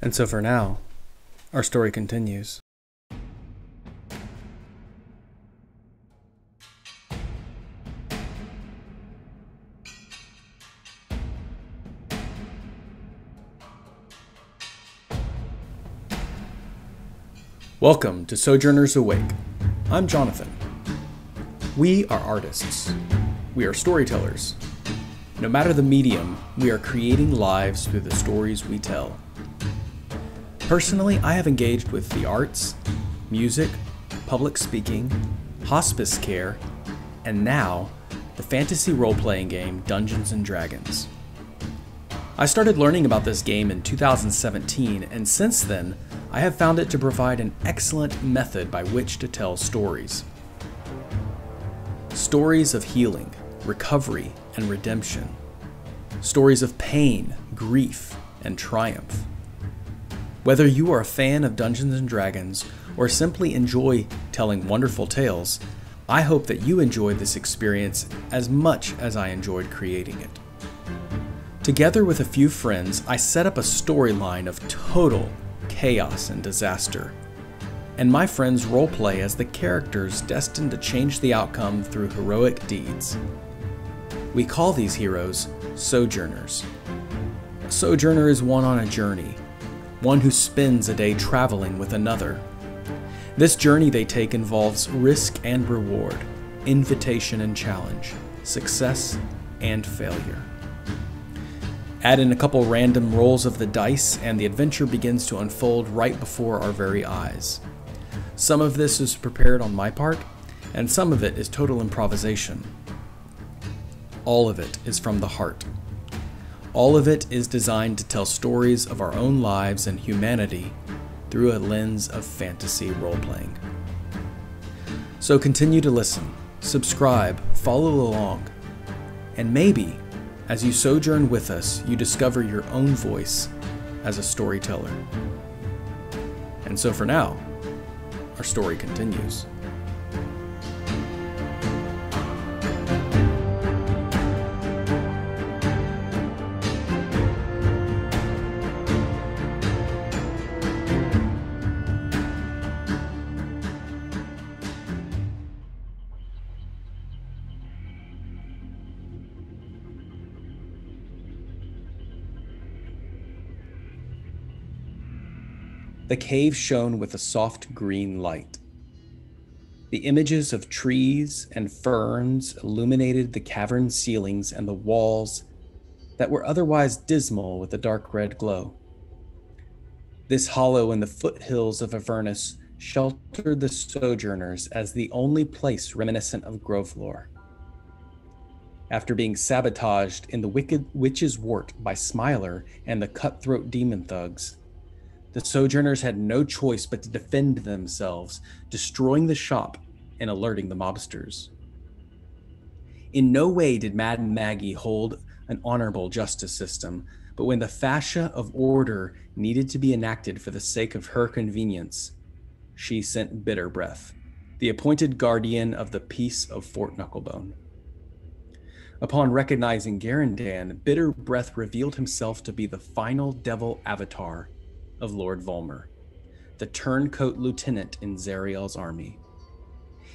And so for now, our story continues. Welcome to Sojourners Awake. I'm Jonathan. We are artists. We are storytellers. No matter the medium, we are creating lives through the stories we tell. Personally, I have engaged with the arts, music, public speaking, hospice care, and now, the fantasy role-playing game Dungeons & Dragons. I started learning about this game in 2017, and since then, I have found it to provide an excellent method by which to tell stories. Stories of healing, recovery, and redemption. Stories of pain, grief, and triumph. Whether you are a fan of Dungeons & Dragons or simply enjoy telling wonderful tales, I hope that you enjoyed this experience as much as I enjoyed creating it. Together with a few friends, I set up a storyline of total chaos and disaster, and my friends roleplay as the characters destined to change the outcome through heroic deeds. We call these heroes Sojourners. A sojourner is one on a journey, one who spends a day traveling with another. This journey they take involves risk and reward, invitation and challenge, success and failure. Add in a couple random rolls of the dice and the adventure begins to unfold right before our very eyes. Some of this is prepared on my part, and some of it is total improvisation. All of it is from the heart. All of it is designed to tell stories of our own lives and humanity through a lens of fantasy role-playing. So continue to listen, subscribe, follow along, and maybe, as you sojourn with us, you discover your own voice as a storyteller. And so for now, our story continues. The cave shone with a soft green light. The images of trees and ferns illuminated the cavern ceilings and the walls that were otherwise dismal with a dark red glow. This hollow in the foothills of Avernus sheltered the Sojourners as the only place reminiscent of Grovelore. After being sabotaged in the Wicked Witch's Wart by Smiler and the cutthroat demon thugs, the Sojourners had no choice but to defend themselves, destroying the shop and alerting the mobsters. In no way did Mad Maggie hold an honorable justice system, but when the fascia of order needed to be enacted for the sake of her convenience, she sent Bitter Breath, the appointed guardian of the peace of Fort Knucklebone. Upon recognizing Garandan, Bitter Breath revealed himself to be the final devil avatar of Lord Volmer, the turncoat lieutenant in Zariel's army.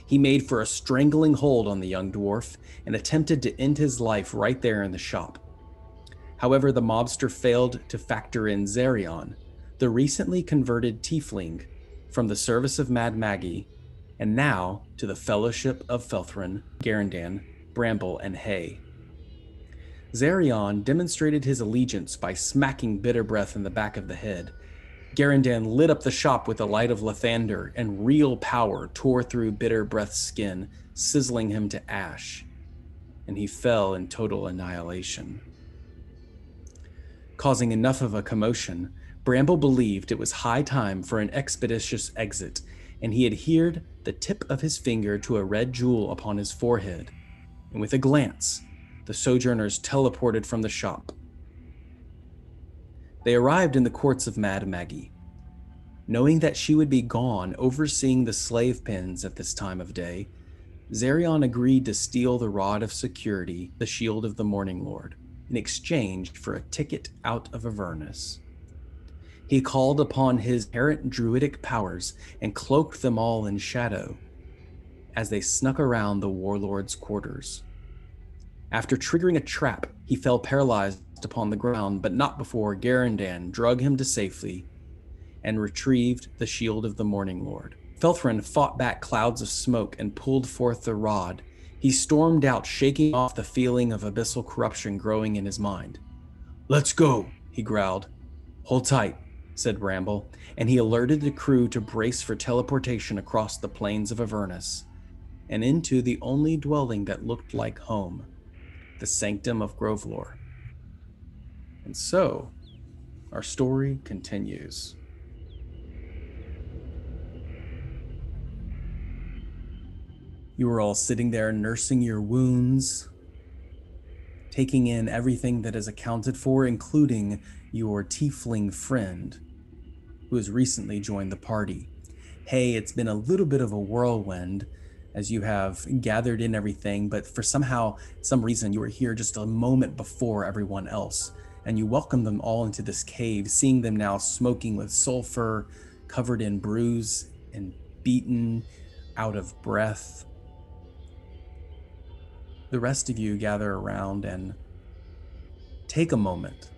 He made for a strangling hold on the young dwarf and attempted to end his life right there in the shop. However, the mobster failed to factor in Zarion, the recently converted tiefling from the service of Mad Maggie, and now to the Fellowship of Felthrin, Garandan, Bramble, and Hay. Zarion demonstrated his allegiance by smacking Bitter Breath in the back of the head. Garandan lit up the shop with the light of Lathander, and real power tore through Bitter Breath's skin, sizzling him to ash, and he fell in total annihilation. Causing enough of a commotion, Bramble believed it was high time for an expeditious exit, and he adhered the tip of his finger to a red jewel upon his forehead, and with a glance, the Sojourners teleported from the shop. They arrived in the courts of Mad Maggie. Knowing that she would be gone overseeing the slave pens at this time of day, Zarion agreed to steal the Rod of Security, the Shield of the Morning Lord, in exchange for a ticket out of Avernus. He called upon his inherent druidic powers and cloaked them all in shadow as they snuck around the warlord's quarters. After triggering a trap, he fell paralyzed upon the ground, but not before Garandan drug him to safety and retrieved the shield of the Morning Lord. Felthrin fought back clouds of smoke and pulled forth the rod. He stormed out, shaking off the feeling of abyssal corruption growing in his mind. "Let's go," he growled. "Hold tight," said Bramble, and he alerted the crew to brace for teleportation across the plains of Avernus and into the only dwelling that looked like home, the Sanctum of Grovelore. And so, our story continues. You were all sitting there nursing your wounds, taking in everything that is accounted for, including your tiefling friend, who has recently joined the party. Hey, it's been a little bit of a whirlwind as you have gathered in everything, but for some reason, you were here just a moment before everyone else, and you welcomed them all into this cave, seeing them now smoking with sulfur, covered in bruise and beaten, out of breath. The rest of you gather around and take a moment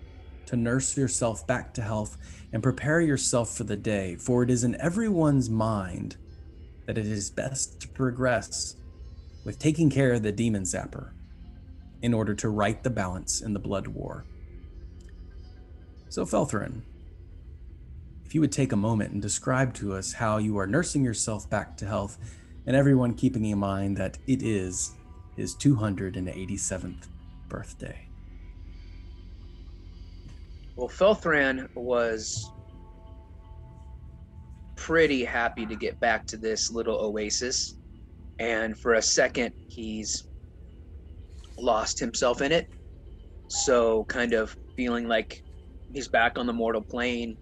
to nurse yourself back to health and prepare yourself for the day, for it is in everyone's mind that it is best to progress with taking care of the demon Zapper in order to right the balance in the blood war. So Felthrin, if you would take a moment and describe to us how you are nursing yourself back to health, and everyone keeping in mind that it is his 287th birthday. Well, Felthran was pretty happy to get back to this little oasis, and for a second he's lost himself in it, so kind of feeling like he's back on the mortal plane.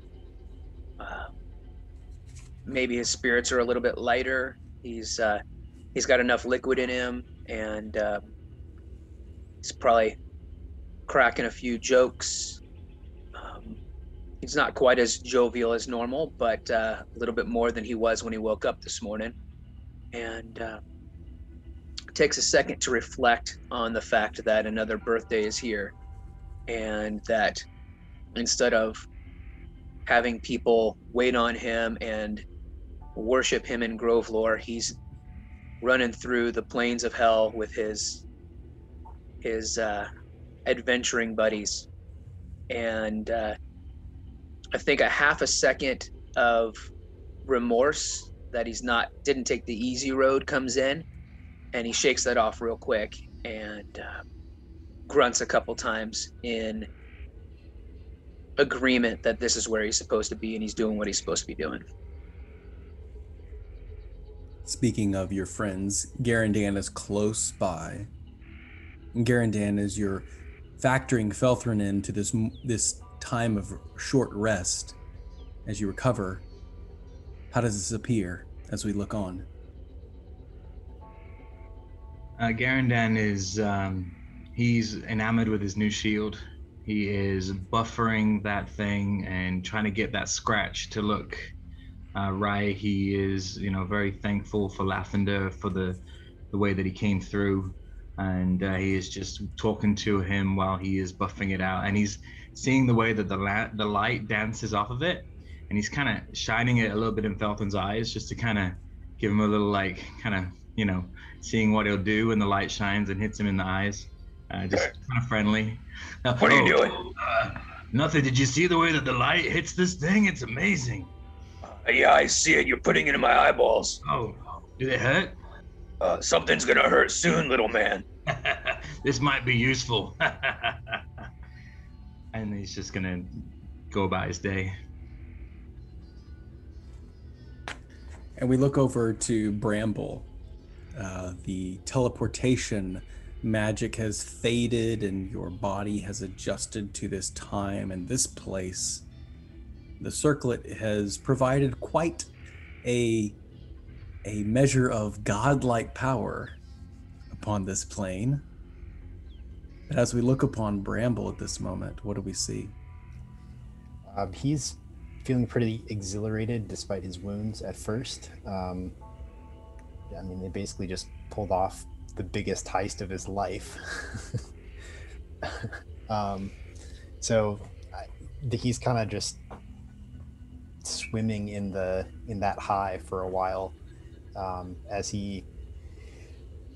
Maybe his spirits are a little bit lighter. He's got enough liquid in him, and he's probably cracking a few jokes. He's not quite as jovial as normal, but a little bit more than he was when he woke up this morning. And takes a second to reflect on the fact that another birthday is here, and that instead of having people wait on him and worship him in Grovelore, he's running through the plains of hell with his adventuring buddies. And I think a half a second of remorse that didn't take the easy road comes in, and he shakes that off real quick and grunts a couple times in agreement that this is where he's supposed to be and he's doing what he's supposed to be doing. Speaking of your friends, Garandan is close by. Garandan, as you're factoring Felthrin into this time of short rest, as you recover, how does this appear as we look on? Garandan is, he's enamored with his new shield. He is buffering that thing and trying to get that scratch to look right. He is, very thankful for Lathander for the way that he came through. And he is just talking to him while he is buffing it out. And he's seeing the way that the light dances off of it. And he's kind of shining it a little bit in Felton's eyes just to kind of give him a little, seeing what he'll do when the light shines and hits him in the eyes. Just kind of friendly. What are you doing? Nothing. Did you see the way that the light hits this thing? It's amazing. Yeah, I see it. You're putting it in my eyeballs. Oh, do they hurt? Something's gonna hurt soon, little man. This might be useful. And he's just gonna go about his day. And we look over to Bramble. The teleportation magic has faded and your body has adjusted to this time and this place. The circlet has provided quite a measure of godlike power upon this plane. But as we look upon Bramble at this moment, what do we see? He's feeling pretty exhilarated despite his wounds at first. I mean, they basically just pulled off the biggest heist of his life. um, so he's kind of just swimming in that high for a while, as he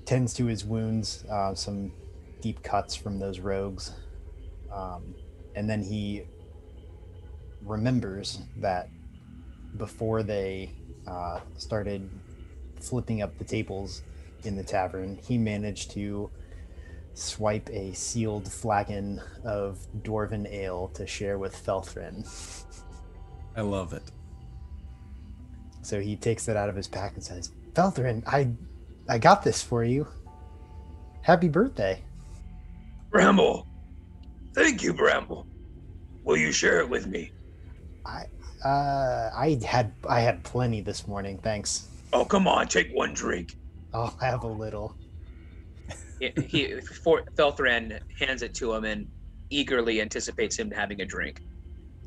tends to his wounds, some deep cuts from those rogues, and then he remembers that before they started flipping up the tables in the tavern, he managed to swipe a sealed flagon of dwarven ale to share with Felthrin. I love it. So he takes it out of his pack and says, Felthrin, I got this for you. Happy birthday. Bramble. Thank you, Bramble. Will you share it with me? I had plenty this morning, thanks. Oh, come on, take one drink. I'll have a little. Felthrin hands it to him and eagerly anticipates him having a drink.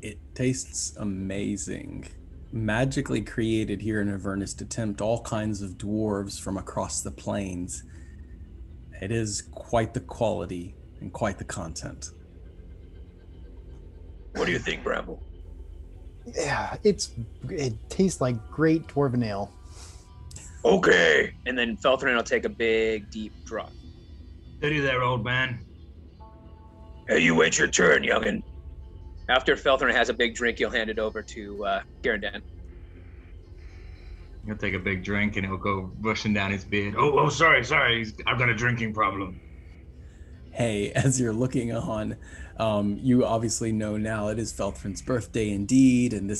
It tastes amazing. Magically created here in Avernus to tempt all kinds of dwarves from across the plains. It is quite the quality and quite the content. What do you think, Bramble? Yeah, it tastes like great dwarven ale. Okay. And then Felthrin will take a big, deep drop. Steady there, old man. Hey, you wait your turn, youngin'. After Felthrin has a big drink, you'll hand it over to Garandan. He'll take a big drink and he'll go rushing down his beard. Oh, sorry. I've got a drinking problem. Hey, as you're looking on, you obviously know now it is Felthrin's birthday indeed, and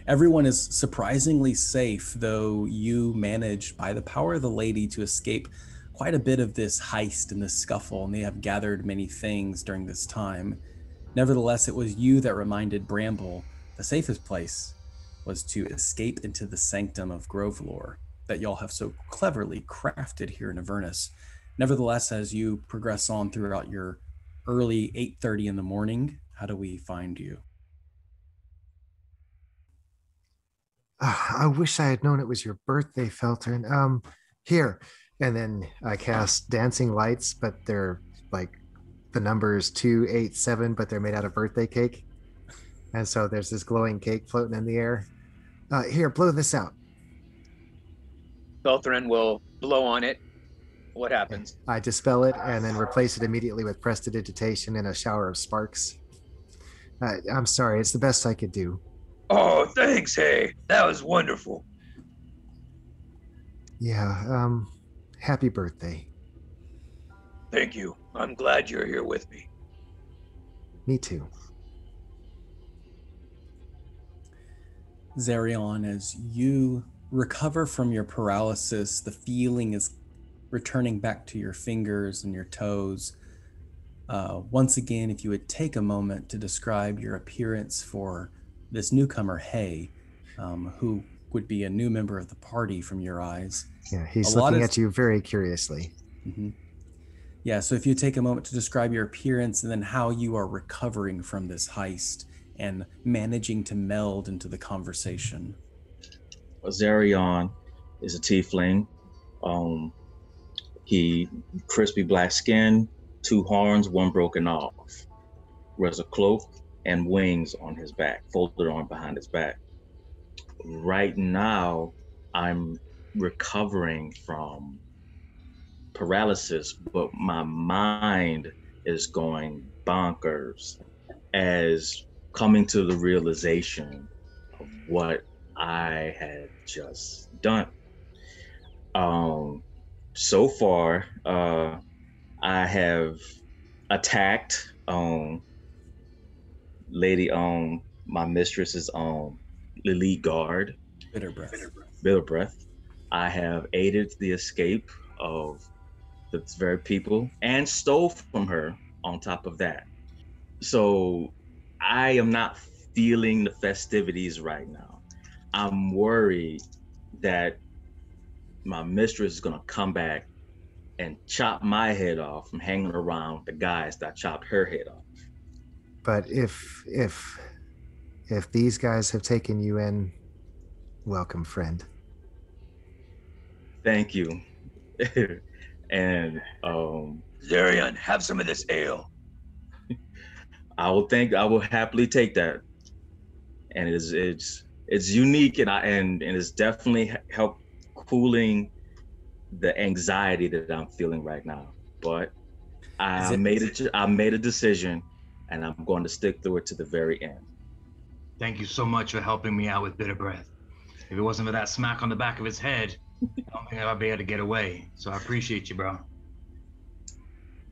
everyone is surprisingly safe, though you managed, by the power of the lady, to escape quite a bit of this heist and this scuffle, and they have gathered many things during this time. Nevertheless, it was you that reminded Bramble the safest place was to escape into the sanctum of Grovelore that y'all have so cleverly crafted here in Avernus. Nevertheless, as you progress on throughout your early 8:30 in the morning, how do we find you? I wish I had known it was your birthday, Feltern. Here. And then I cast dancing lights, but they're like the numbers 287, but they're made out of birthday cake. And so there's this glowing cake floating in the air. Here, blow this out. Felthrin will blow on it. What happens? I dispel it and then replace it immediately with prestidigitation and a shower of sparks. I'm sorry, it's the best I could do. Oh, thanks, hey. That was wonderful. Yeah, happy birthday. Thank you. I'm glad you're here with me. Me too. Zarion, as you recover from your paralysis, the feeling is returning back to your fingers and your toes. Once again, if you would take a moment to describe your appearance for this newcomer, Hay, who would be a new member of the party from your eyes. Yeah, he's looking at you very curiously. Mm-hmm. Yeah, so if you take a moment to describe your appearance and then how you are recovering from this heist and managing to meld into the conversation. Zarion is a tiefling. He crispy black skin, 2 horns, 1 broken off. Wears a cloak and wings on his back, folded on behind his back. Right now, I'm recovering from paralysis, but my mind is going bonkers as coming to the realization of what I had just done. So far, I have attacked Lady my mistress's elite guard, Bitter Breath. I have aided the escape of the very people and stole from her on top of that. So I am not feeling the festivities right now. I'm worried that my mistress is gonna come back and chop my head off from hanging around the guys that chopped her head off. But if if these guys have taken you in, welcome, friend. Thank you. And Zarion, have some of this ale. I will happily take that. And it's unique, and it's definitely helped cooling the anxiety that I'm feeling right now. But I made a decision, and I'm going to stick through it to the very end. Thank you so much for helping me out with Bitter Breath. If it wasn't for that smack on the back of his head, I don't think I'd be able to get away. So I appreciate you, bro.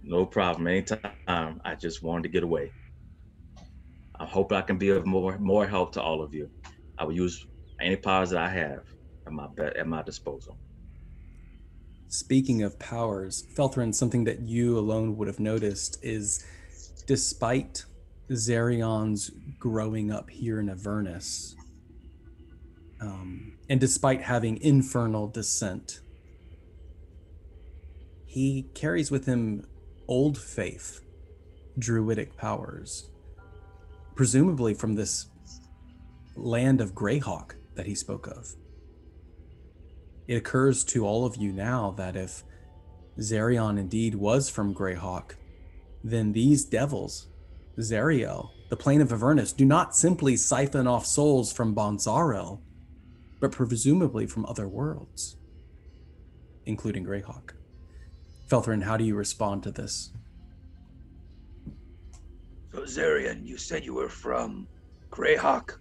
No problem. Anytime. I just wanted to get away. I hope I can be of more help to all of you. I will use any powers that I have at my disposal. Speaking of powers, Felthrin, something that you alone would have noticed is, despite Zarion's growing up here in Avernus, and despite having infernal descent, he carries with him old faith, druidic powers, presumably from this land of Greyhawk that he spoke of. It occurs to all of you now that if Zarion indeed was from Greyhawk, then these devils, Zariel, the plane of Avernus, do not simply siphon off souls from Bonzarel, but presumably from other worlds, including Greyhawk. Felthrin, how do you respond to this? So Zarion, you said you were from Greyhawk?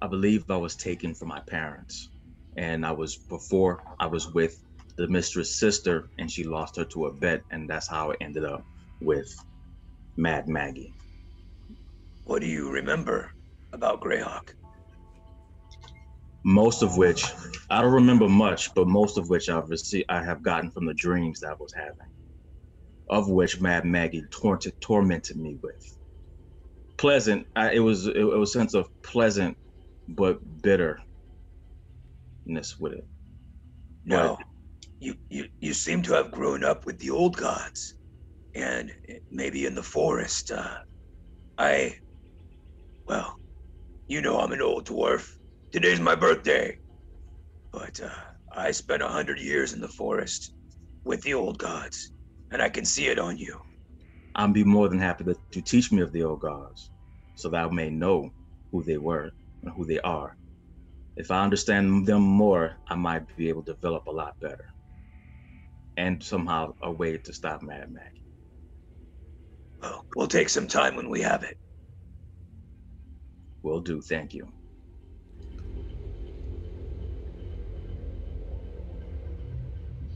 I believe I was taken from my parents, and I was with the mistress' sister, and she lost her to a bet, and that's how it ended up with Mad Maggie. What do you remember about Greyhawk? Most of which, I don't remember much, but most of which I have gotten from the dreams that I was having, of which Mad Maggie tormented me with. Pleasant, it was a sense of pleasant, but bitterness with it. No, you seem to have grown up with the old gods, and maybe in the forest. Well, you know I'm an old dwarf. Today's my birthday, but I spent 100 years in the forest with the old gods, and I can see it on you. I'd be more than happy that you teach me of the old gods, so that I may know who they were and who they are. If I understand them more, I might be able to develop a lot better, and somehow a way to stop Mad Maggie. Well, we'll take some time when we have it. Will do, thank you.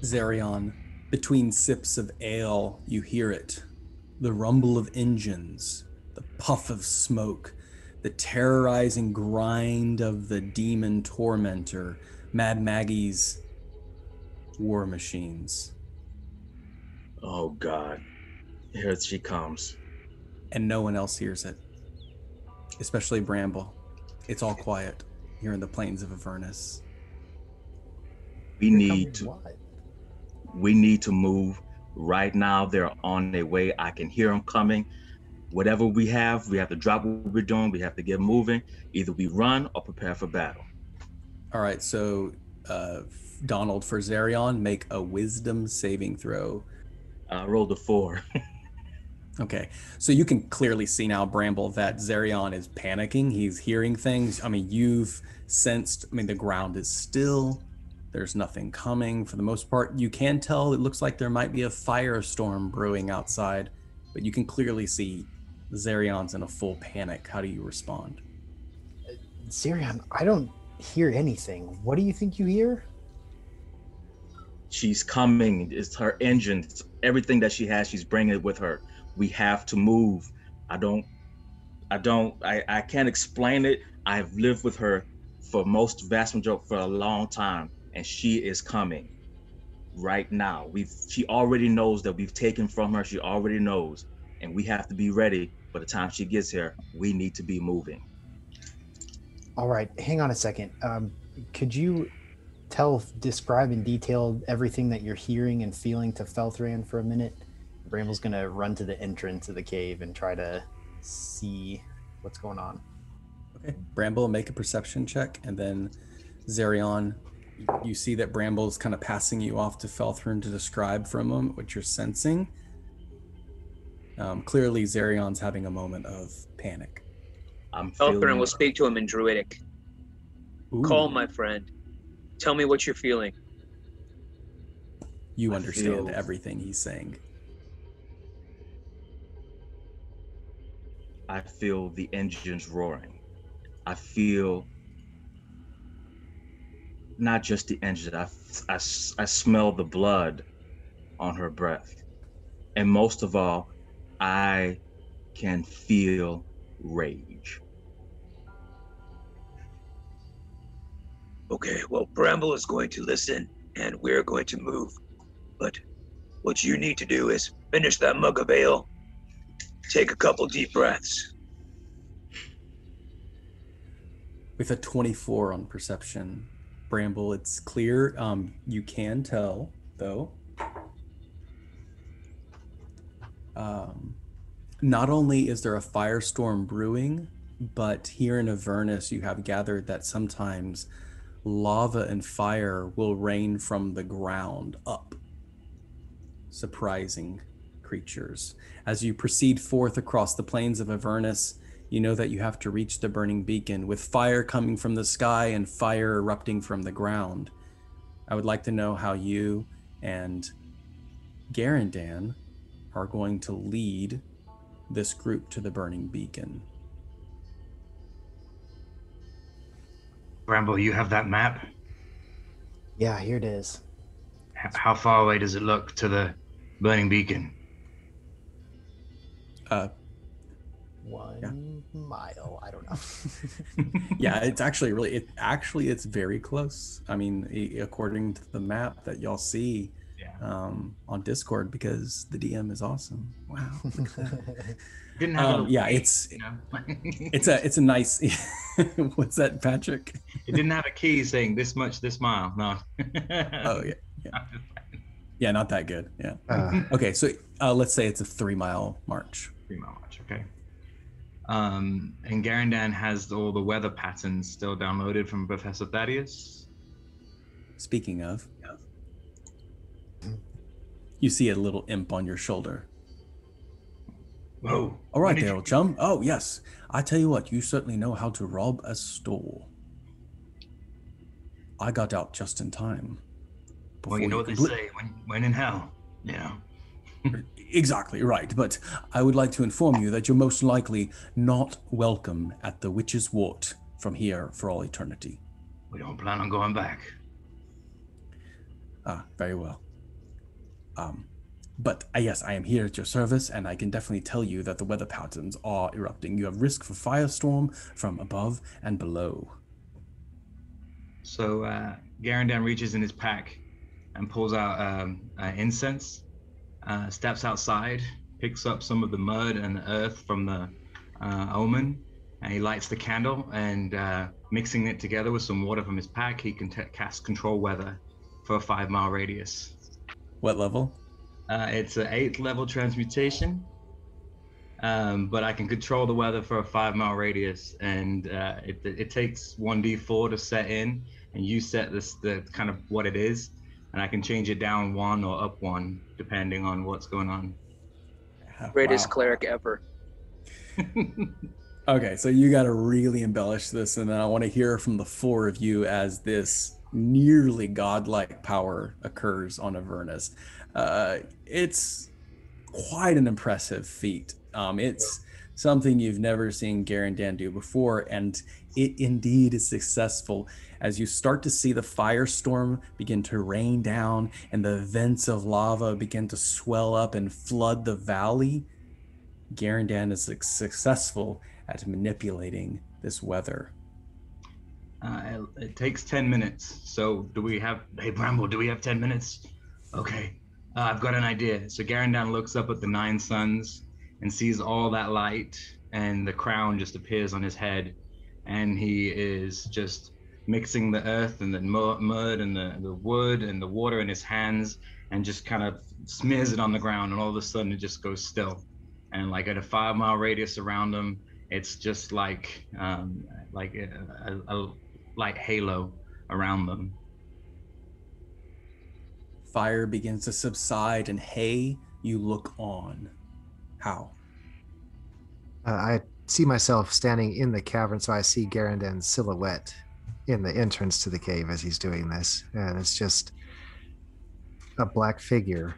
Zarion, between sips of ale, you hear it. The rumble of engines, the puff of smoke, the terrorizing grind of the demon tormentor, Mad Maggie's war machines. Oh God, here she comes. And no one else hears it, especially Bramble. It's all quiet here in the plains of Avernus. We need to move right now. They're on their way. I can hear them coming. Whatever we have to drop what we're doing. We have to get moving. Either we run or prepare for battle. All right, so Donald, for Zarion, make a wisdom saving throw. I rolled a 4. Okay, so you can clearly see now, Bramble, that Zarion is panicking. He's hearing things. I mean, you've sensed, the ground is still. There's nothing coming for the most part. You can tell it looks like there might be a firestorm brewing outside, but you can clearly see Zarion's in a full panic. How do you respond? Zarion, I don't hear anything. What do you think you hear? She's coming. It's her engine. It's everything that she has. She's bringing it with her. We have to move. I can't explain it. I've lived with her for vast majority for a long time, and she is coming right now. She already knows that we've taken from her. She already knows, and we have to be ready. By the time she gets here, we need to be moving. All right, hang on a second. Could you describe in detail everything that you're hearing and feeling to Felthran for a minute? Bramble's gonna run to the entrance of the cave and try to see what's going on. Okay. Bramble, make a perception check, and then Zerion, you see that Bramble's kind of passing you off to Felthrin to describe for a moment what you're sensing. Clearly, Zerion's having a moment of panic. I'm Elthrin feeling. will speak to him in Druidic. Ooh, Calm, my friend. Tell me what you're feeling. you I understand feel- everything he's saying. I feel the engines roaring. I feel not just the engines. I smell the blood on her breath, and most of all, I can feel rage. Okay, well, Bramble is going to listen, and we're going to move. But what you need to do is finish that mug of ale, take a couple deep breaths. With a 24 on perception, Bramble, it's clear. You can tell, though. Not only is there a firestorm brewing, but here in Avernus, you have gathered that sometimes lava and fire will rain from the ground up, surprising creatures. As you proceed forth across the plains of Avernus, you know that you have to reach the burning beacon with fire coming from the sky and fire erupting from the ground. I would like to know how you and Garandan are going to lead this group to the burning beacon. Bramble, you have that map? Yeah, here it is. How far away does it look to the burning beacon? 1 mile. I don't know. Yeah, it's actually it's very close. I mean, according to the map that y'all see on Discord, because the DM is awesome. Wow. Look at that. Didn't have Yeah, key, it's you know? it's a nice. What's that, Patrick? It didn't have a key saying this much, this mile. No. Oh yeah, not that good. Yeah. Okay, so let's say it's a 3-mile march. 3-mile march. Okay. And Garandan has all the weather patterns still downloaded from Professor Thaddeus. Speaking of, you see a little imp on your shoulder. Whoa. All right, When did there, you- old chum. Oh, yes. I tell you what, you certainly know how to rob a store. I got out just in time. Well, you know what they say, when in hell, you know. Exactly, right. But I would like to inform you that you're most likely not welcome at the Witch's Wart from here for all eternity. We don't plan on going back. Ah, very well. But yes, I am here at your service, and I can definitely tell you that the weather patterns are erupting. You have risk for firestorm from above and below. So Garandan reaches in his pack and pulls out incense, steps outside, picks up some of the mud and the earth from the omen, and he lights the candle, and mixing it together with some water from his pack, he can cast control weather for a 5-mile radius. What level? It's an 8th level transmutation, but I can control the weather for a 5-mile radius, and it takes 1d4 to set in, and you set the kind of what it is, and I can change it down 1 or up 1 depending on what's going on. Greatest Wow. cleric ever. Okay, so you got to really embellish this, and then I want to hear from the 4 of you as this nearly godlike power occurs on Avernus. It's quite an impressive feat. It's something you've never seen Garandan do before, and it indeed is successful. As you start to see the firestorm begin to rain down and the vents of lava begin to swell up and flood the valley, Garandan is successful at manipulating this weather. It takes 10 minutes. So hey Bramble, do we have 10 minutes? Okay, I've got an idea. So Garandan looks up at the 9 suns and sees all that light, and the crown just appears on his head, and he is just mixing the earth and the mud and the wood and the water in his hands, and just kind of smears it on the ground, and all of a sudden it just goes still. And like at a 5-mile radius around him, It's just like a light halo around them. Fire begins to subside, and hey, you look on. How? I see myself standing in the cavern, so I see Garandan's silhouette in the entrance to the cave as he's doing this. And it's just a black figure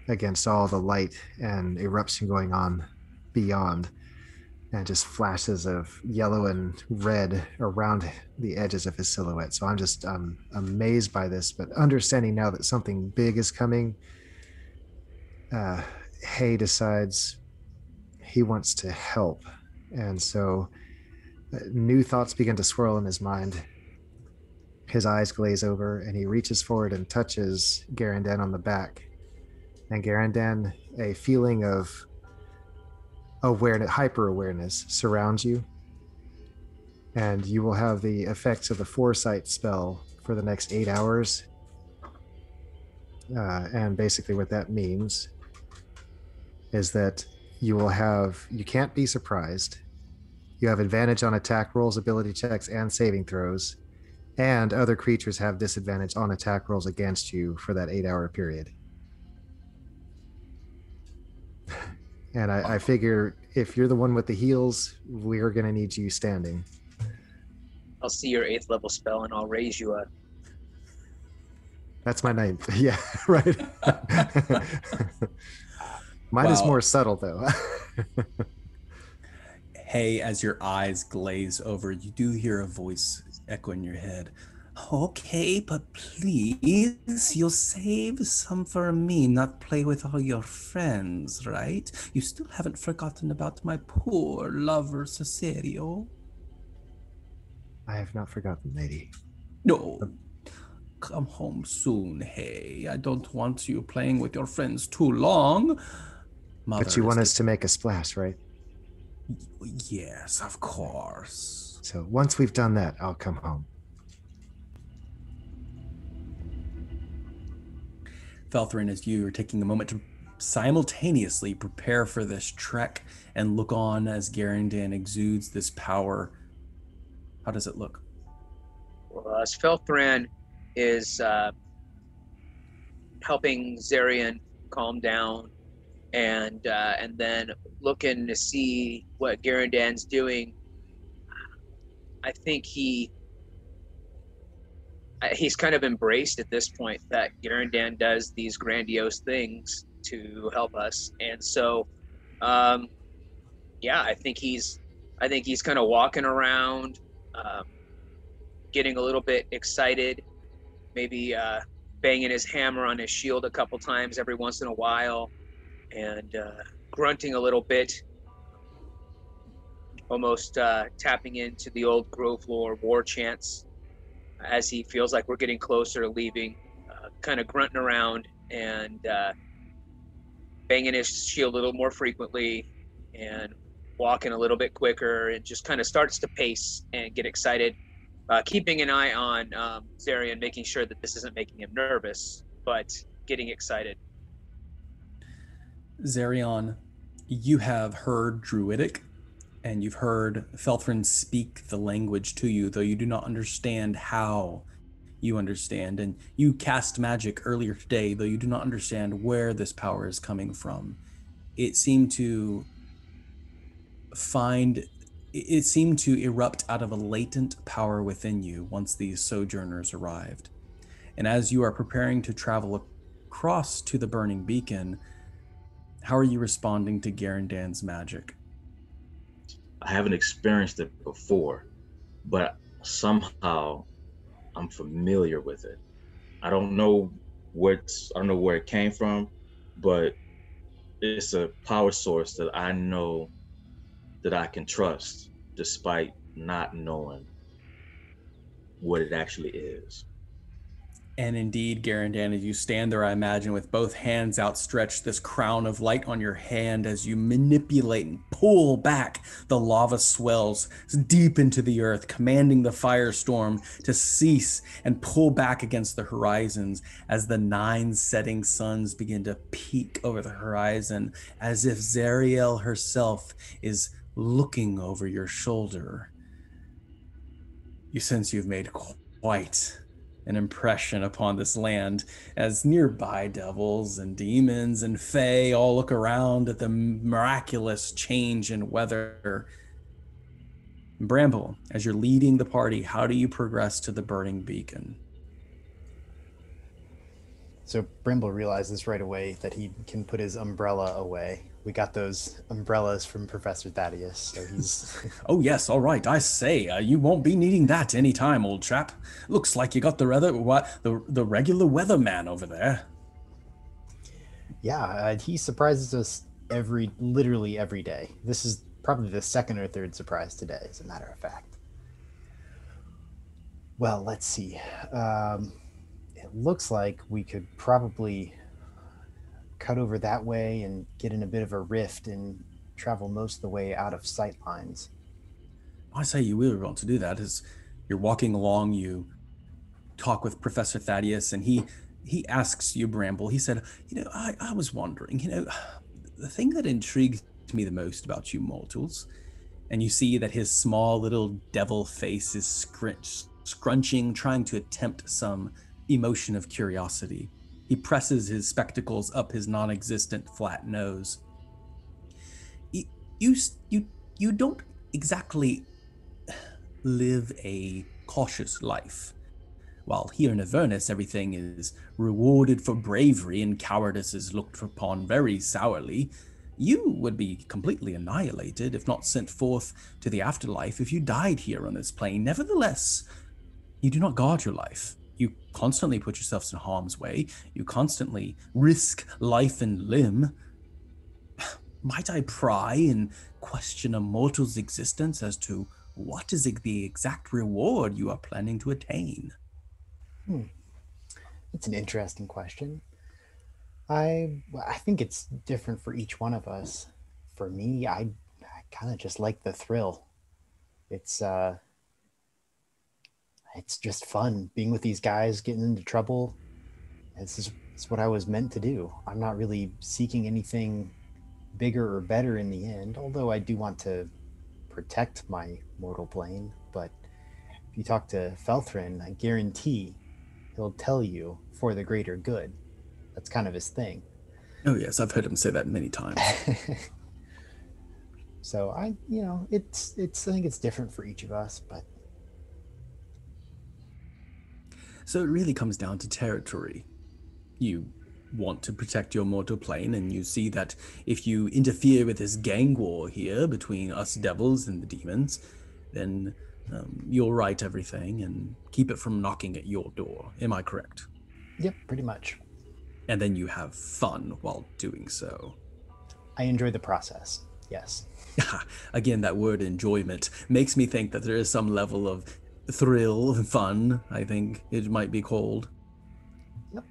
against all the light and eruption going on beyond, and just flashes of yellow and red around the edges of his silhouette. So I'm amazed by this, but understanding now that something big is coming, Hay decides he wants to help. And so new thoughts begin to swirl in his mind. His eyes glaze over, and he reaches forward and touches Garandan on the back. And Garandan, a feeling of awareness, hyper awareness, surrounds you, and you will have the effects of the foresight spell for the next 8 hours. And basically what that means is that you can't be surprised. You have advantage on attack rolls, ability checks, and saving throws, and other creatures have disadvantage on attack rolls against you for that 8-hour period. And I figure if you're the one with the heals, we're going to need you standing. I'll see your 8th level spell and I'll raise you up. That's my 9th. Yeah, right. Mine is more subtle, though. Hey, as your eyes glaze over, you do hear a voice echo in your head. Okay, but please, you'll save some for me, not play with all your friends, right? You still haven't forgotten about my poor lover, Cesario. I have not forgotten, lady. No. Come home soon, Hey. I don't want you playing with your friends too long. But you want us to make a splash, right? Yes, of course. So once we've done that, I'll come home. Felthrin, as you are taking a moment to simultaneously prepare for this trek and look on as Garandan exudes this power, how does it look? Well, as Felthrin is helping Zarian calm down, and then looking to see what Garandan's doing, I think he's kind of embraced at this point that Garandan does these grandiose things to help us, and so, yeah, I think he's kind of walking around, getting a little bit excited, maybe banging his hammer on his shield a couple times every once in a while, and grunting a little bit, almost tapping into the old Grove Lore war chants as he feels like we're getting closer to leaving, kind of grunting around and banging his shield a little more frequently and walking a little bit quicker, and just kind of starts to pace and get excited, keeping an eye on Zarian, making sure that this isn't making him nervous, but getting excited. Zarian, you have heard Druidic, and you've heard Felthrin speak the language to you, though you do not understand how you understand. And you cast magic earlier today, though you do not understand where this power is coming from. It seemed to erupt out of a latent power within you once these sojourners arrived. And as you are preparing to travel across to the burning beacon, how are you responding to Garandan's magic? I haven't experienced it before, but somehow I'm familiar with it. I don't know where it came from, but it's a power source that I know that I can trust despite not knowing what it actually is. And indeed, Garandan, as you stand there, I imagine, with both hands outstretched, this crown of light on your hand, as you manipulate and pull back, the lava swells deep into the earth, commanding the firestorm to cease and pull back against the horizons as the 9 setting suns begin to peak over the horizon, as if Zariel herself is looking over your shoulder, you sense you've made quite an impression upon this land, as nearby devils and demons and fae all look around at the miraculous change in weather. Bramble, as you're leading the party, how do you progress to the burning beacon? So Brimble realizes right away that he can put his umbrella away. We got those umbrellas from Professor Thaddeus, so he's... Oh yes, all right, I say, you won't be needing that any time, old chap. Looks like you got the regular weatherman over there. Yeah, he surprises us literally every day. This is probably the second or third surprise today, as a matter of fact. Well, let's see. It looks like we could probably cut over that way and get in a bit of a rift and travel most of the way out of sight lines. I say you really want to do that. As you're walking along, you talk with Professor Thaddeus, and he asks you, Bramble, he said, I was wondering, the thing that intrigues me the most about you mortals, and you see that his small little devil face is scrunching, trying to attempt some emotion of curiosity. He presses his spectacles up his non-existent flat nose. You don't exactly live a cautious life. While here in Avernus everything is rewarded for bravery and cowardice is looked upon very sourly, you would be completely annihilated if not sent forth to the afterlife if you died here on this plane. Nevertheless, you do not guard your life. You constantly put yourselves in harm's way. You constantly risk life and limb. Might I pry and question a mortal's existence as to what is the exact reward you are planning to attain? That's an interesting question. I think it's different for each one of us. For me, I kind of just like the thrill. It's just fun being with these guys, getting into trouble. It's what I was meant to do. I'm not really seeking anything bigger or better in the end, although I do want to protect my mortal plane. But if you talk to Felthrin, I guarantee he'll tell you for the greater good. That's kind of his thing. Oh yes, I've heard him say that many times. So I think it's different for each of us, but so it really comes down to territory. You want to protect your mortal plane, and you see that if you interfere with this gang war here between us devils and the demons, then you'll right everything and keep it from knocking at your door. Am I correct? Yep, pretty much. And then you have fun while doing so. I enjoy the process, yes. Again, that word enjoyment makes me think that there is some level of thrill and fun, I think it might be called. Yep.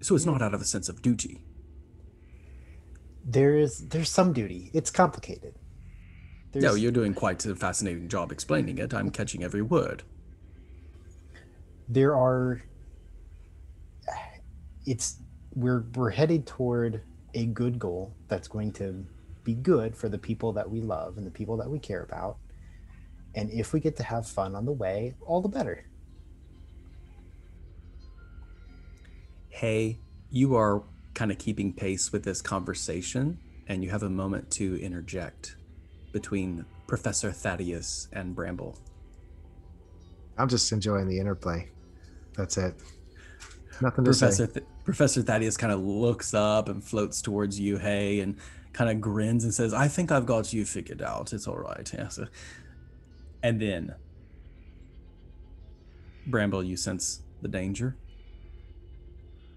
So it's not out of a sense of duty. There's some duty. It's complicated. No, you're doing quite a fascinating job explaining it. I'm catching every word. We're headed toward a good goal that's going to be good for the people that we love and the people that we care about. And if we get to have fun on the way, all the better. Hey, you are kind of keeping pace with this conversation, and you have a moment to interject between Professor Thaddeus and Bramble. I'm just enjoying the interplay. That's it. Nothing to say. Professor Thaddeus kind of looks up and floats towards you, Hey, and kind of grins and says, I think I've got you figured out. It's all right. Yeah, so. And then, Bramble, you sense the danger.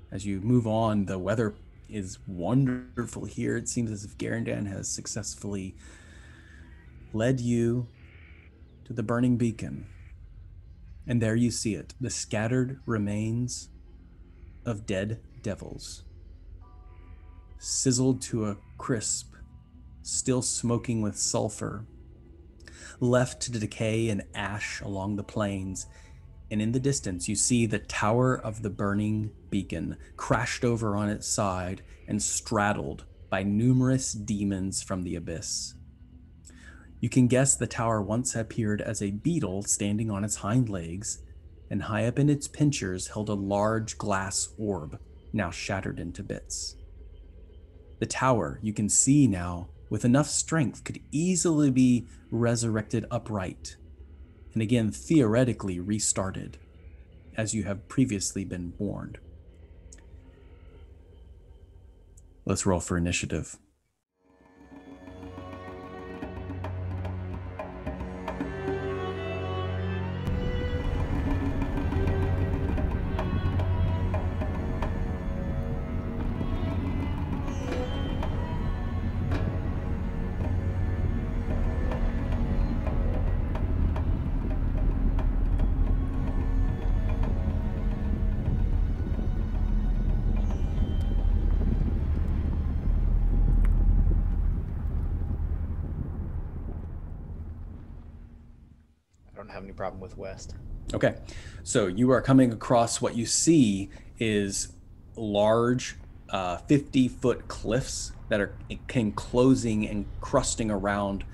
As you move on, the weather is wonderful here. It seems as if Garandan has successfully led you to the burning beacon. And there you see it, the scattered remains of dead devils, sizzled to a crisp, still smoking with sulfur, left to decay and ash along the plains. And in the distance, you see the tower of the burning beacon crashed over on its side and straddled by numerous demons from the abyss. You can guess the tower once appeared as a beetle standing on its hind legs, and high up in its pincers held a large glass orb, now shattered into bits. The tower, you can see now, with enough strength, could easily be resurrected upright, and again theoretically restarted, as you have previously been warned. Let's roll for initiative. I don't have any problem with West. Okay, so you are coming across what you see is large 50-foot cliffs that are enclosing and crusting around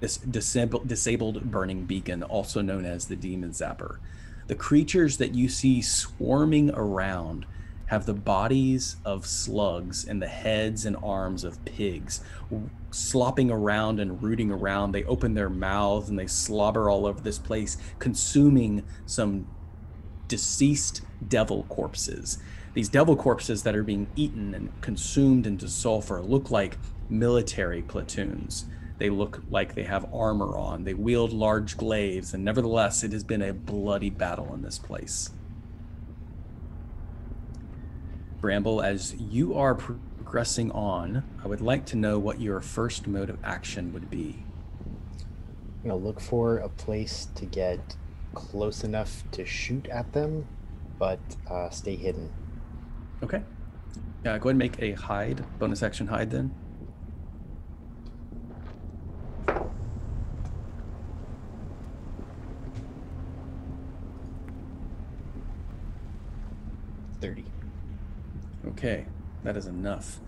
this disabled burning beacon, also known as the Demon Zapper. The creatures that you see swarming around have the bodies of slugs and the heads and arms of pigs, slopping around and rooting around. They open their mouths and they slobber all over this place, consuming some deceased devil corpses. These devil corpses that are being eaten and consumed into sulfur look like military platoons. They look like they have armor on. They wield large glaives, and nevertheless, it has been a bloody battle in this place. Bramble, as you are progressing on, I would like to know what your first mode of action would be. I'm going to look for a place to get close enough to shoot at them, but stay hidden. Okay. Go ahead and make a hide, bonus action hide then. Okay, that is enough.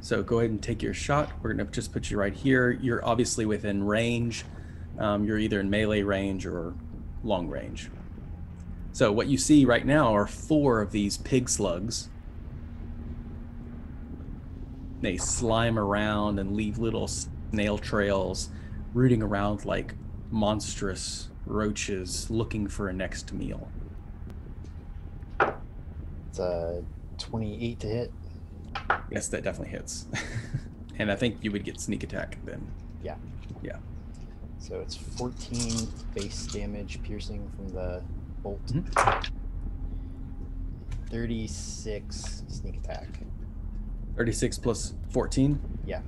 So go ahead and take your shot. We're going to just put you right here. You're obviously within range. You're either in melee range or long range. So what you see right now are 4 of these pig slugs. They slime around and leave little snail trails, rooting around like monstrous roaches looking for a next meal. It's a 28 to hit. Yes, that definitely hits. And I think you would get sneak attack then. Yeah. Yeah. So it's 14 base damage piercing from the bolt. 36 sneak attack. 36 plus 14? Yeah.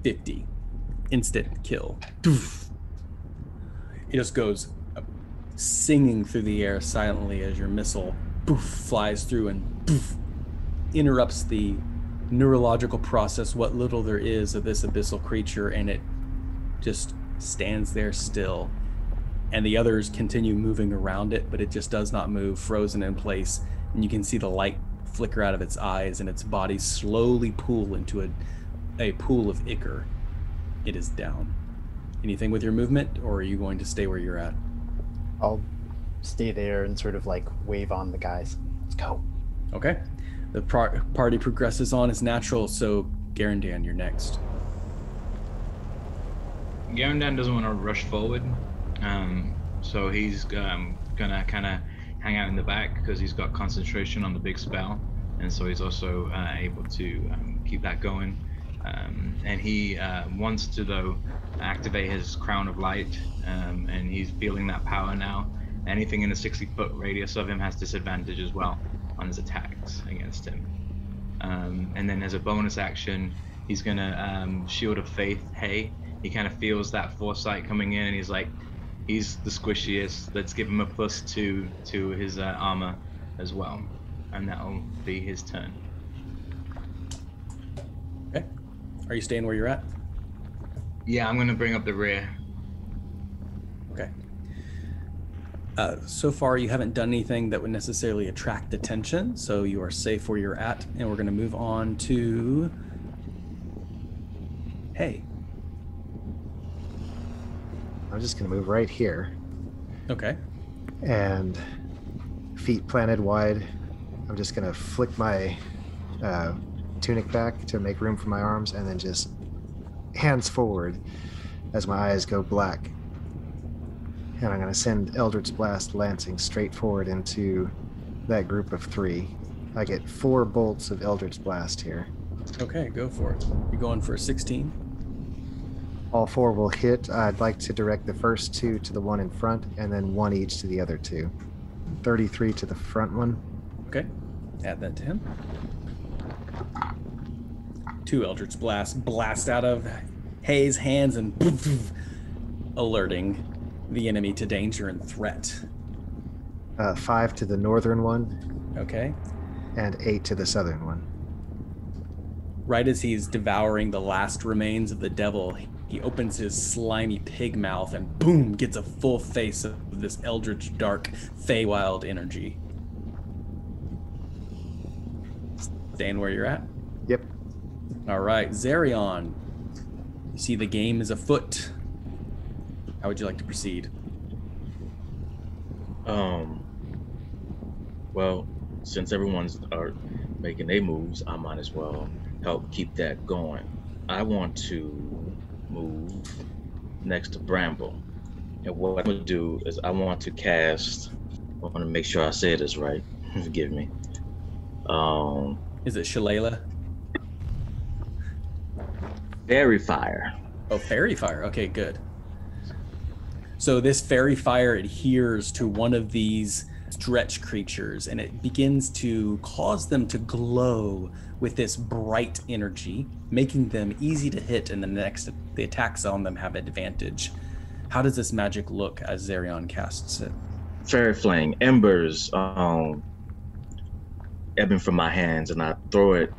50. Instant kill. It just goes singing through the air silently as your missile flies through and interrupts the neurological process, what little there is of this abyssal creature, and it just stands there still. And the others continue moving around it, but it just does not move, frozen in place. And you can see the light flicker out of its eyes and its body slowly pool into a pool of ichor. It is down. Anything with your movement, or are you going to stay where you're at? I'll stay there and sort of like wave on the guys. Let's go. Okay. The party progresses on as natural, so Garandan, you're next. Garandan doesn't want to rush forward, so he's gonna kind of hang out in the back because he's got concentration on the big spell, and so he's also able to keep that going. And he wants to, though, activate his Crown of Light, and he's feeling that power now. Anything in a 60-foot radius of him has disadvantage as well on his attacks against him. And then as a bonus action, he's gonna Shield of Faith. Hey, he kind of feels that foresight coming in, and he's like, he's the squishiest. Let's give him a +2 to his armor as well, and that'll be his turn. Okay. Are you staying where you're at? Yeah, I'm gonna bring up the rear. Okay. So far, you haven't done anything that would necessarily attract attention, so you are safe where you're at, and we're going to move on to... Hey. I'm just going to move right here. Okay. And feet planted wide. I'm just going to flick my tunic back to make room for my arms, and then just hands forward as my eyes go black. And I'm going to send Eldritch Blast lancing straight forward into that group of 3. I get 4 bolts of Eldritch Blast here. Okay, go for it. You going for a 16? All 4 will hit. I'd like to direct the first 2 to the one in front, and then 1 each to the other 2. 33 to the front one. Okay, add that to him. 2 Eldritch blast out of Hay's hands and alerting the enemy to danger and threat. 5 to the northern one. Okay. And 8 to the southern one. Right as he's devouring the last remains of the devil, he opens his slimy pig mouth and boom, gets a full face of this eldritch dark Feywild energy. Staying where you're at? Yep. All right, Zarion. You see the game is afoot. How would you like to proceed? Well, since everyone's making their moves, I might as well help keep that going. I want to move next to Bramble. And what I'm going to do is I want to make sure I say this right. Forgive me. Is it Shalala? Fairy Fire. Oh, Fairy Fire. Okay, good. So this Fairy Fire adheres to one of these stretch creatures, and it begins to cause them to glow with this bright energy, making them easy to hit, and the attacks on them have advantage. How does this magic look as Zarion casts it? Fairy Flame, embers ebbing from my hands, and I throw it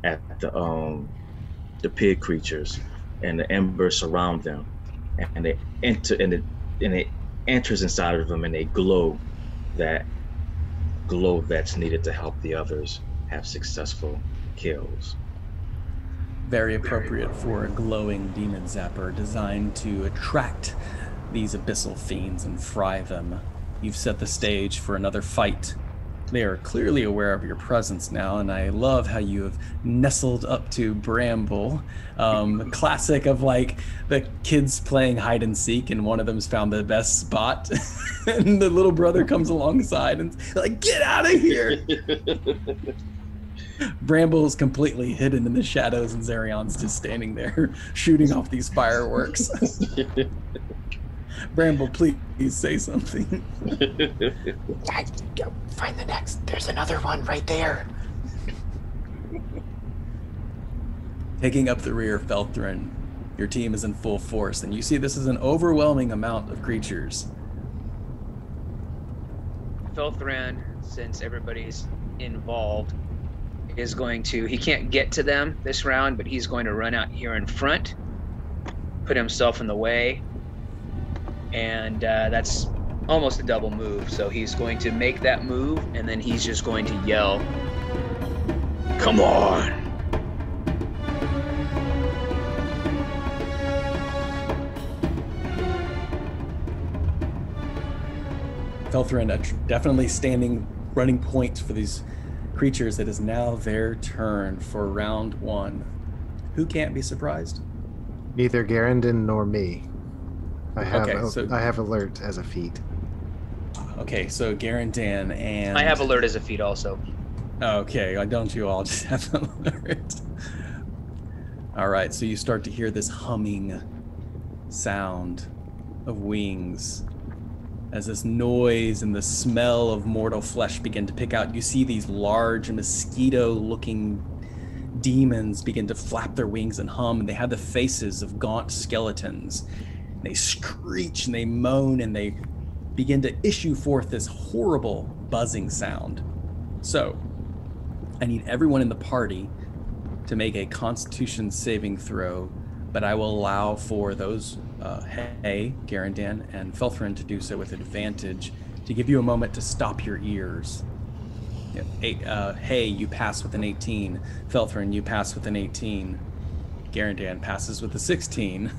at the pig creatures, and the embers surround them, and they enter, and it enters inside of them, and they glow that glow that's needed to help the others have successful kills. Very appropriate for a glowing demon zapper designed to attract these abyssal fiends and fry them. You've set the stage for another fight. They are clearly aware of your presence now, and I love how you have nestled up to Bramble. Classic of like the kids playing hide and seek, and one of them's found the best spot, and the little brother comes alongside and like, "Get out of here!" Bramble is completely hidden in the shadows, and Zarion's just standing there shooting off these fireworks. Bramble, please say something. Find the next. There's another one right there. Taking up the rear, Felthrin, your team is in full force, and you see this is an overwhelming amount of creatures. Felthrin, since everybody's involved, is going to, he can't get to them this round, but he's going to run out here in front, put himself in the way, and that's almost a double move. So he's going to make that move, and then he's just going to yell, "Come on!" Felthrin definitely standing running point for these creatures. It is now their turn for round 1. Who can't be surprised? Neither Garandon nor me. I have alert as a feat. Okay, so Garandan and... I have alert as a feat also. Okay, don't you all just have alert? All right, so you start to hear this humming sound of wings. As this noise and the smell of mortal flesh begin to pick out, you see these large mosquito-looking demons begin to flap their wings and hum, and they have the faces of gaunt skeletons. They screech and they moan, and they begin to issue forth this horrible buzzing sound. So, I need everyone in the party to make a Constitution saving throw, but I will allow for those, Garandan and Felthrin, to do so with advantage, to give you a moment to stop your ears. You pass with an 18. Felthrin, you pass with an 18. Garandan passes with a 16.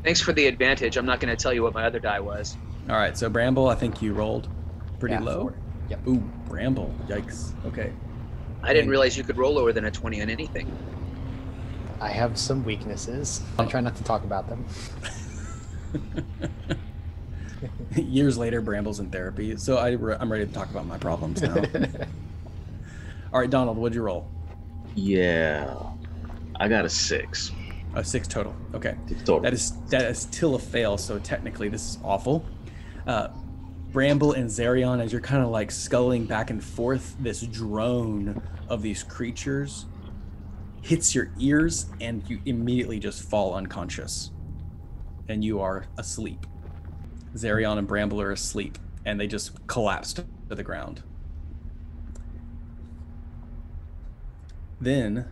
Thanks for the advantage. I'm not going to tell you what my other die was. All right, so Bramble, I think you rolled pretty low. 4. Yep. Ooh, Bramble. Yikes. Okay. I didn't realize you could roll lower than a 20 on anything. I have some weaknesses. I try not to talk about them. Years later, Bramble's in therapy, so I'm ready to talk about my problems now. All right, Donald, what'd you roll? Yeah, I got a 6. A 6 total. Okay. Total. That is still a fail, so technically this is awful. Bramble and Zarion, as you're kind of like sculling back and forth, this drone of these creatures hits your ears and you immediately just fall unconscious. And you are asleep. Zarion and Bramble are asleep and they just collapsed to the ground. Then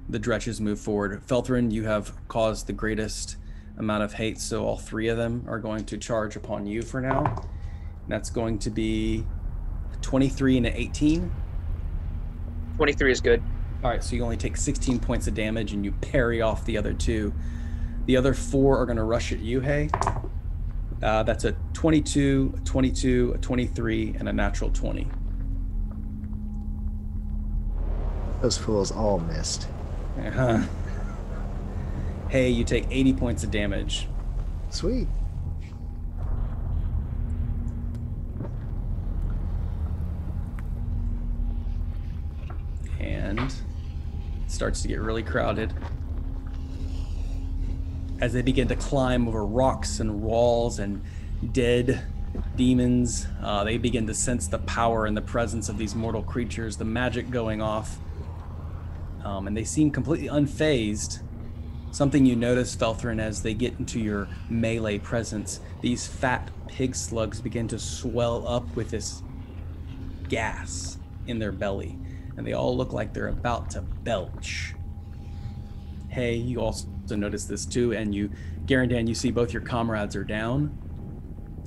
the Dretches move forward. Felthrin, you have caused the greatest amount of hate, so all 3 of them are going to charge upon you for now. And that's going to be 23 and an 18. 23 is good. All right, so you only take 16 points of damage and you parry off the other 2. The other 4 are going to rush at you, Hey. That's a 22, a 22, a 23, and a natural 20. Those fools all missed. Uh-huh. Hey, you take 80 points of damage. Sweet. And it starts to get really crowded. As they begin to climb over rocks and walls and dead demons, they begin to sense the power and the presence of these mortal creatures, the magic going off. And they seem completely unfazed. Something you notice, Felthrin, as they get into your melee presence, these fat pig slugs begin to swell up with this gas in their belly. And they all look like they're about to belch. Hey, you also notice this too, and you, Garandan, you see both your comrades are down.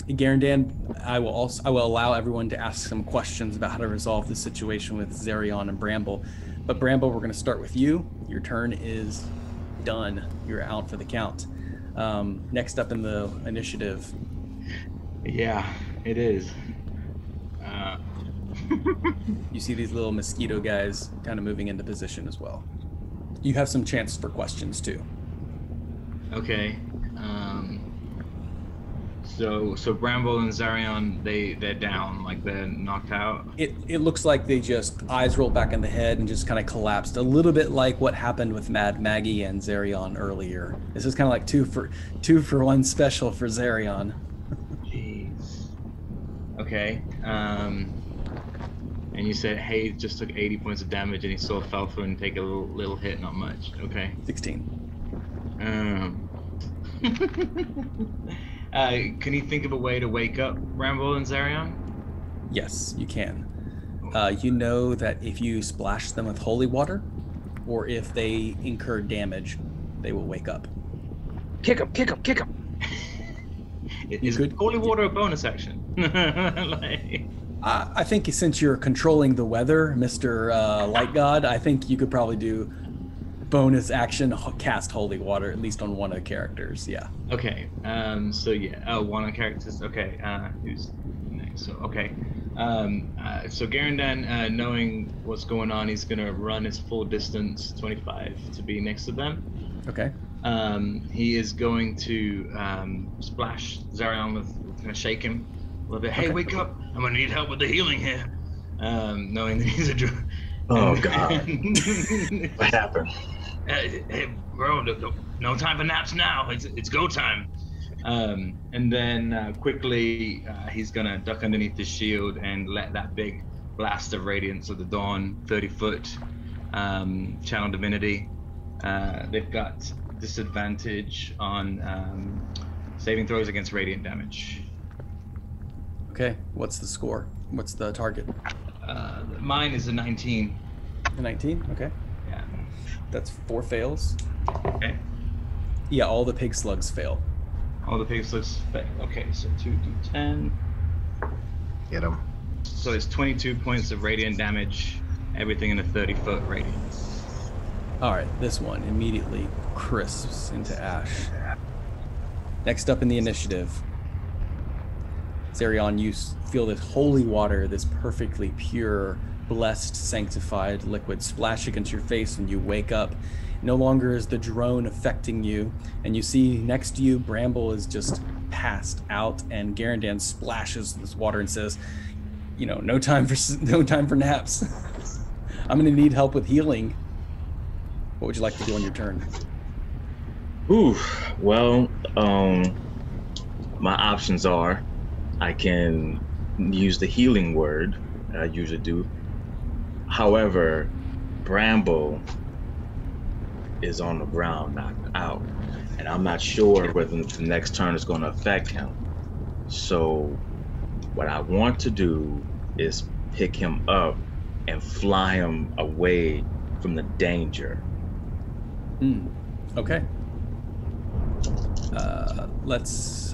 Garandan, I will allow everyone to ask some questions about how to resolve the situation with Zarion and Bramble. But Bramble, we're going to start with you. Your turn is done. You're out for the count. Next up in the initiative. Yeah, it is. You see these little mosquito guys kind of moving into position as well. You have some chance for questions too. Okay. So Bramble and Zarion, they're down, like they're knocked out. It looks like they just eyes rolled back in the head and just kind of collapsed, a little bit like what happened with Mad Maggie and Zarion earlier. This is kind of like two for one special for Zarion. Jeez. Okay. And you said Hay just took 80 points of damage and he saw Felthrin take a little hit, not much. Okay. 16. Can you think of a way to wake up Bramble and Zarion? Yes, you can. You know that if you splash them with holy water, or if they incur damage, they will wake up. Kick him. Is holy water a bonus action? Like... I think since you're controlling the weather, Mr. Light God, I think you could probably do bonus action cast holy water, at least on one of the characters. Yeah. Okay. So yeah. Oh, one of the characters. Okay. Who's next? So okay. So Garandan, knowing what's going on, he's gonna run his full distance, 25, to be next to them. Okay. He is going to splash Zarion with, gonna shake him a little bit. Hey, wake up! I'm gonna need help with the healing here. Knowing that he's a drug. Oh God! What happened? Hey, bro, no time for naps now. It's go time. And then quickly, he's gonna duck underneath the shield and let that big blast of radiance of the dawn, 30-foot channel divinity. They've got disadvantage on saving throws against radiant damage. Okay. What's the score? What's the target? Mine is a 19. A 19? Okay. Yeah. That's 4 fails. Okay. Yeah, all the pig slugs fail. All the pig slugs fail. Okay, so 2d10. Get him. So it's 22 points of radiant damage, everything in a 30-foot radius. All right, this one immediately crisps into ash. Next up in the initiative, Zarion, you feel this holy water, this perfectly pure, blessed, sanctified liquid splash against your face when you wake up. No longer is the drone affecting you, and you see next to you, Bramble is just passed out, and Garandan splashes this water and says, "You know, no time for naps. I'm going to need help with healing. What would you like to do on your turn?" Ooh, well, my options are I can use the healing word I usually do. However, Bramble is on the ground, knocked out, and I'm not sure whether the next turn is going to affect him. So what I want to do is pick him up and fly him away from the danger. Okay.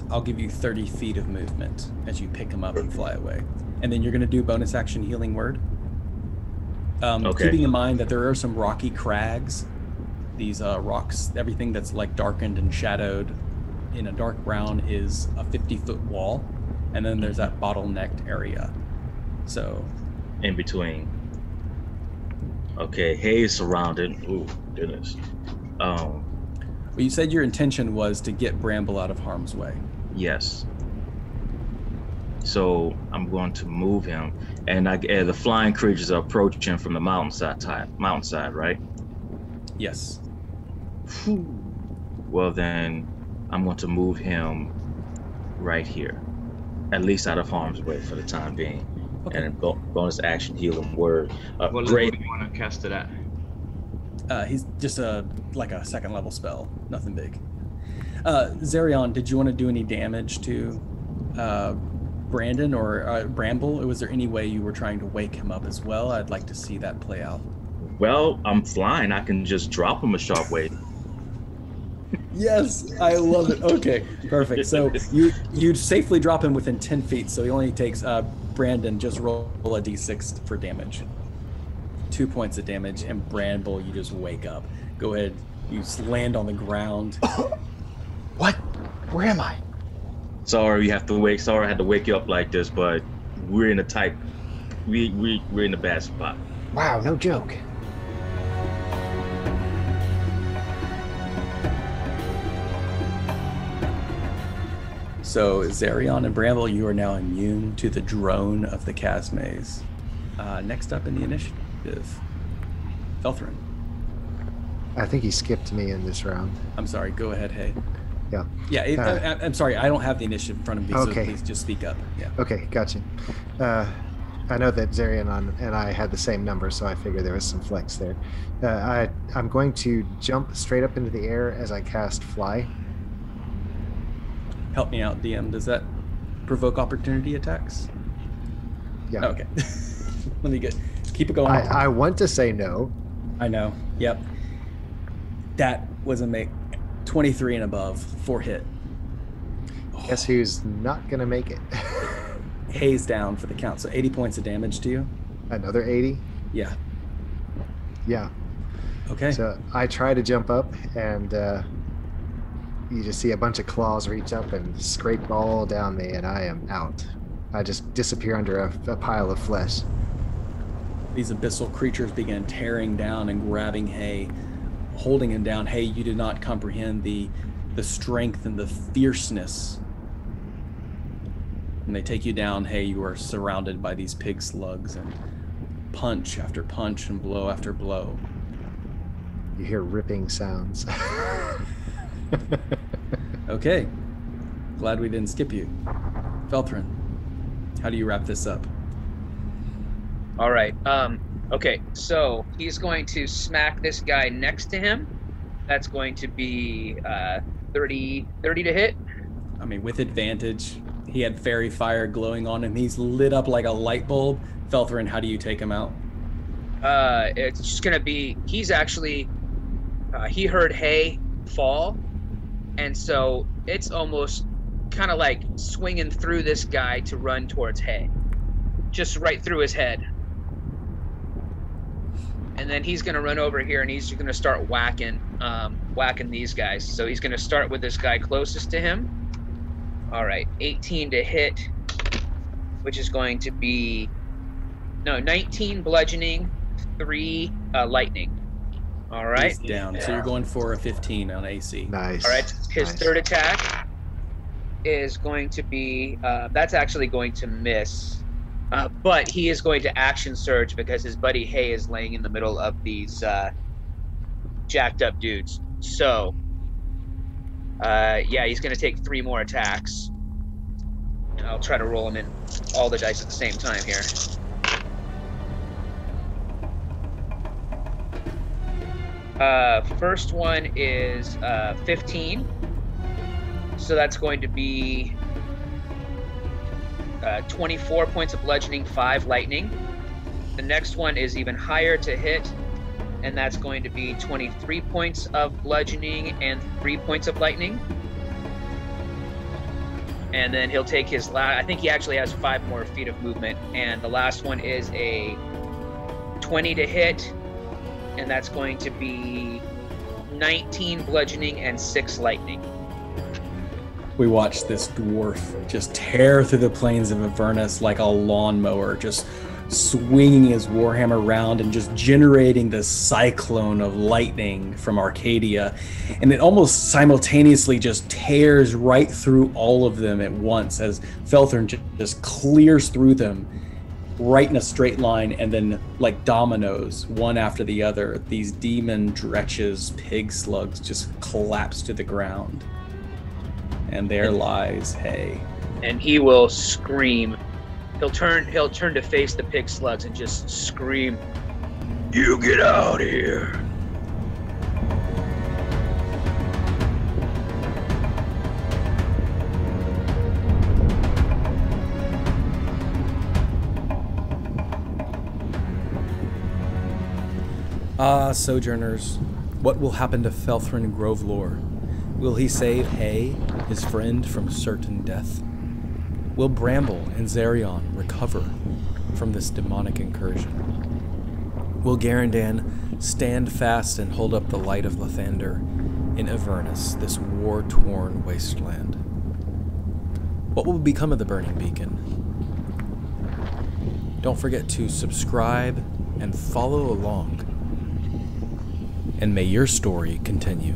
I'll give you 30 feet of movement as you pick him up and fly away. And then you're going to do bonus action healing word. Okay. Keeping in mind that there are some rocky crags. These rocks, everything that's like darkened and shadowed in a dark brown is a 50-foot wall. And then there's that bottlenecked area. So. In between. Okay, haze surrounded. Ooh, goodness. Well, you said your intention was to get Bramble out of harm's way. Yes. So I'm going to move him, and the flying creatures are approaching from the mountainside, right? Yes. Well, then I'm going to move him right here, at least out of harm's way for the time being. Okay. And then bonus action healing word. What level do you want to cast it at? He's just like a second level spell, nothing big. Zarion, did you want to do any damage to Brandon or Bramble? Or was there any way you were trying to wake him up as well? I'd like to see that play out. Well, I'm flying. I can just drop him a sharp way. Yes, I love it. Okay, perfect. So you safely drop him within 10 feet. So he only takes Brandon. Just roll a d6 for damage. 2 points of damage, and Bramble, you just wake up. Go ahead. You land on the ground. What? Where am I? Sorry, I had to wake you up like this, but we're in a tight. We're in a bad spot. Wow, no joke. So Zarion and Bramble, you are now immune to the drone of the Chasmaze. Next up in the initiative, Felthrin. I think he skipped me in this round. I'm sorry. Go ahead, Hey. Yeah. Yeah, I'm sorry. I don't have the initiative in front of me, okay. So please just speak up. Yeah. Okay, gotcha. I know that Zarion and I had the same number, so I figured there was some flex there. I'm going to jump straight up into the air as I cast Fly. Help me out, DM. Does that provoke opportunity attacks? Yeah. Okay. Let me keep it going. I want to say no. I know. Yep. That was a 23 and above, 4 hit. Guess who's not going to make it? Haze down for the count. So 80 points of damage to you. Another 80? Yeah. Yeah. Okay. So I try to jump up, and you just see a bunch of claws reach up and scrape all down me, and I am out. I just disappear under a pile of flesh. These abyssal creatures began tearing down and grabbing Hay, holding him down. Hay, you did not comprehend the strength and the fierceness. When they take you down, Hay, you are surrounded by these pig slugs, and punch after punch and blow after blow. You hear ripping sounds. Okay. Glad we didn't skip you. Felthrin, how do you wrap this up? All right. Okay, so he's going to smack this guy next to him. That's going to be 30 to hit. I mean, with advantage. He had fairy fire glowing on him. He's lit up like a light bulb. Felthrin, how do you take him out? It's just going to be, he's actually, he heard Hay fall. And so it's almost kind of like swinging through this guy to run towards Hay. Just right through his head. And then he's going to run over here and he's going to start whacking these guys. So he's going to start with this guy closest to him. All right, 18 to hit, which is going to be 19 bludgeoning, 3 lightning. All right. He's down. So you're going for a 15 on AC. Nice. All right. His Nice. third attack is going to be that's actually going to miss. But he is going to action surge because his buddy Hay is laying in the middle of these jacked up dudes. So, yeah, he's going to take 3 more attacks. And I'll try to roll them in all the dice at the same time here. First one is 15. So that's going to be 24 points of bludgeoning, 5 lightning. The next one is even higher to hit, and that's going to be 23 points of bludgeoning and 3 points of lightning. And then he'll take his I think he actually has 5 more feet of movement. And the last one is a 20 to hit, and that's going to be 19 bludgeoning and 6 lightning. We watch this dwarf just tear through the plains of Avernus like a lawnmower, just swinging his warhammer around and just generating this cyclone of lightning from Arcadia. And it almost simultaneously just tears right through all of them at once as Felthorn just clears through them right in a straight line, and then like dominoes, one after the other, these demon dretches, pig slugs just collapse to the ground. And there lies Hay. And he will scream. He'll turn to face the pig slugs and just scream, "You get out of here!" Ah, Sojourners, what will happen to Felthrin Grovelore? Will he save Hay, his friend, from certain death? Will Bramble and Zerion recover from this demonic incursion? Will Garandan stand fast and hold up the light of Lathander in Avernus, this war-torn wasteland? What will become of the burning beacon? Don't forget to subscribe and follow along. And may your story continue.